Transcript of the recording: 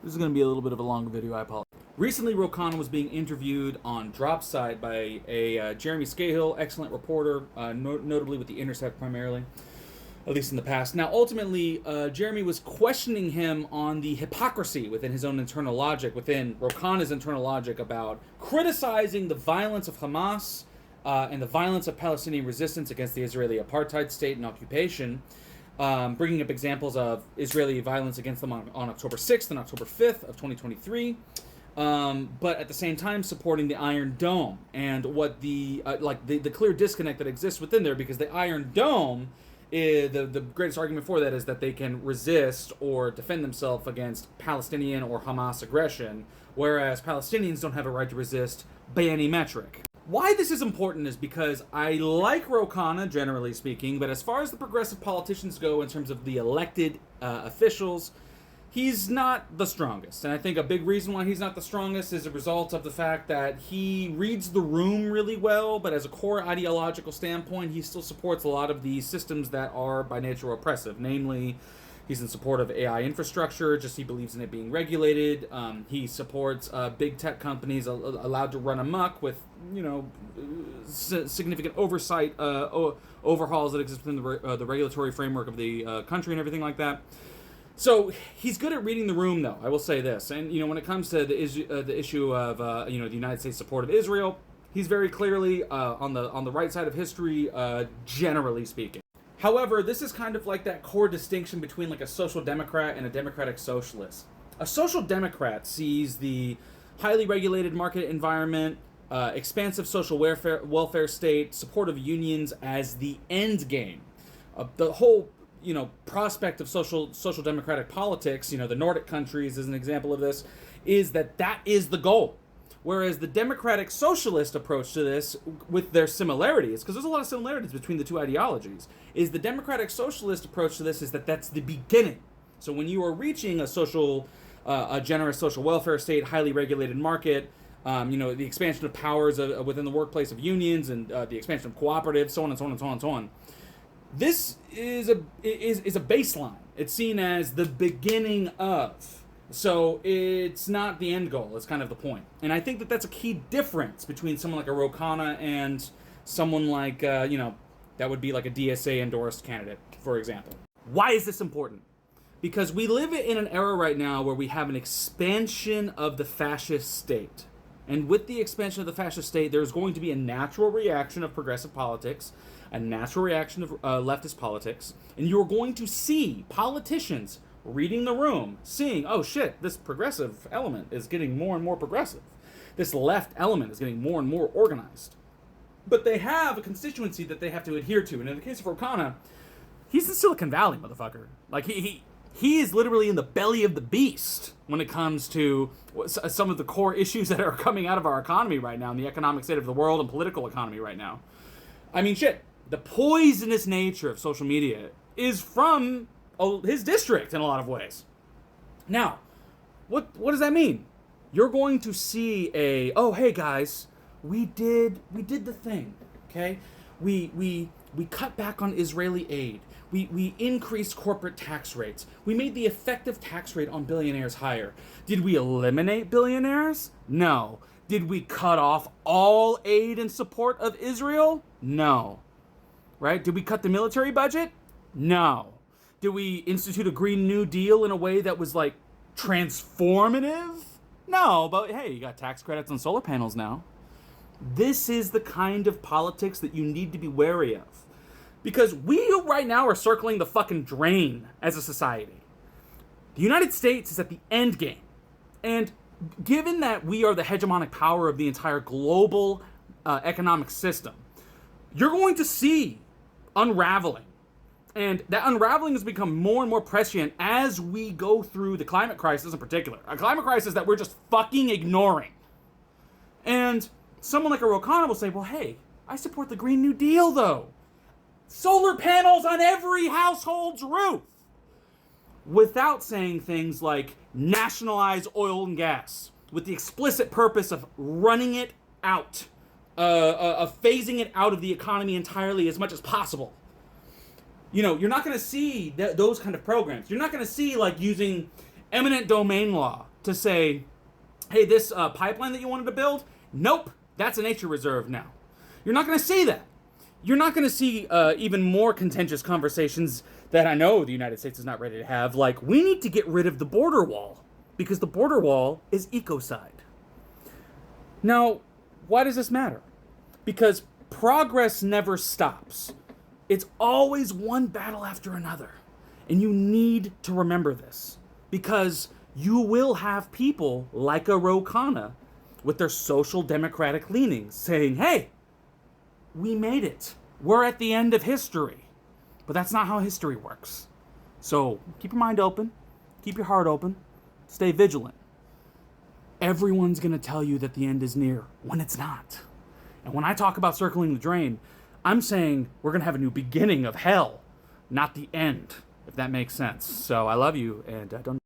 This is going to be a little bit of a longer video, I apologize. Recently, Khanna was being interviewed on Dropside by a Jeremy Scahill, excellent reporter, notably with The Intercept primarily, at least in the past. Now, ultimately, Jeremy was questioning him on the hypocrisy within his own internal logic, within Khanna's internal logic, about criticizing the violence of Hamas and the violence of Palestinian resistance against the Israeli apartheid state and occupation, bringing up examples of Israeli violence against them on October 6th and October 5th of 2023, but at the same time supporting the Iron Dome and what the clear disconnect that exists within there, because the Iron Dome, the greatest argument for that is that they can resist or defend themselves against Palestinian or Hamas aggression, whereas Palestinians don't have a right to resist by any metric. Why this is important is because I like Khanna, generally speaking, but as far as the progressive politicians go in terms of the elected officials, he's not the strongest. And I think a big reason why he's not the strongest is a result of the fact that he reads the room really well, but as a core ideological standpoint, he still supports a lot of the systems that are by nature oppressive. Namely, he's in support of AI infrastructure, just he believes in it being regulated. He supports big tech companies allowed to run amok with, significant oversight overhauls that exist within the regulatory framework of the country and everything like that. So he's good at reading the room, though. I will say this, and when it comes to the issue of the United States' support of Israel, he's very clearly on the right side of history, generally speaking. However, this is kind of like that core distinction between like a social democrat and a democratic socialist. A social democrat sees the highly regulated market environment, expansive social welfare state, support of unions as the end game. The whole prospect of social democratic politics, the Nordic countries is an example of this, is that is the goal. Whereas the democratic socialist approach to this, with their similarities, because there's a lot of similarities between the two ideologies, is the democratic socialist approach to this is that's the beginning. So when you are reaching a generous social welfare state, highly regulated market, the expansion of powers within the workplace of unions and the expansion of cooperatives, so on and so on and so on and so on. This is a baseline. It's seen as the beginning of. So it's not the end goal. It's kind of the point. And I think that's a key difference between someone like a Khanna and someone like, that would be like a DSA endorsed candidate, for example. Why is this important? Because we live in an era right now where we have an expansion of the fascist state. And with the expansion of the fascist state, there's going to be a natural reaction of progressive politics, a natural reaction of leftist politics, and you're going to see politicians reading the room, seeing, oh shit, this progressive element is getting more and more progressive. This left element is getting more and more organized. But they have a constituency that they have to adhere to. And in the case of Khanna, he's in Silicon Valley, motherfucker. Like, he is literally in the belly of the beast when it comes to some of the core issues that are coming out of our economy right now, and the economic state of the world and political economy right now. I mean, shit, the poisonous nature of social media is from his district in a lot of ways. Now, what does that mean? You're going to see oh hey guys, we did the thing, okay? We cut back on Israeli aid. We increased corporate tax rates. We made the effective tax rate on billionaires higher. Did we eliminate billionaires? No. Did we cut off all aid in support of Israel? No. Right? Did we cut the military budget? No. Did we institute a Green New Deal in a way that was, like, transformative? No, but hey, you got tax credits on solar panels now. This is the kind of politics that you need to be wary of. Because we right now are circling the fucking drain as a society. The United States is at the end game. And given that we are the hegemonic power of the entire global economic system, you're going to see unraveling. And that unraveling has become more and more prescient as we go through the climate crisis in particular. A climate crisis that we're just fucking ignoring. And someone like a Khanna will say, well, hey, I support the Green New Deal, though. Solar panels on every household's roof. Without saying things like nationalize oil and gas, with the explicit purpose of running it out, of phasing it out of the economy entirely as much as possible. You're not going to see those kind of programs. You're not going to see, like, using eminent domain law to say, hey, this pipeline that you wanted to build, nope, that's a nature reserve now. You're not going to say that. You're not going to see even more contentious conversations that I know the United States is not ready to have, like, we need to get rid of the border wall, because the border wall is ecocide. Now, why does this matter? Because progress never stops. It's always one battle after another. And you need to remember this, because you will have people like a Khanna with their social democratic leanings saying, hey, we made it. We're at the end of history. But that's not how history works. So keep your mind open, keep your heart open, stay vigilant. Everyone's going to tell you that the end is near when it's not. And when I talk about circling the drain, I'm saying we're going to have a new beginning of hell, not the end, if that makes sense. So I love you, and don't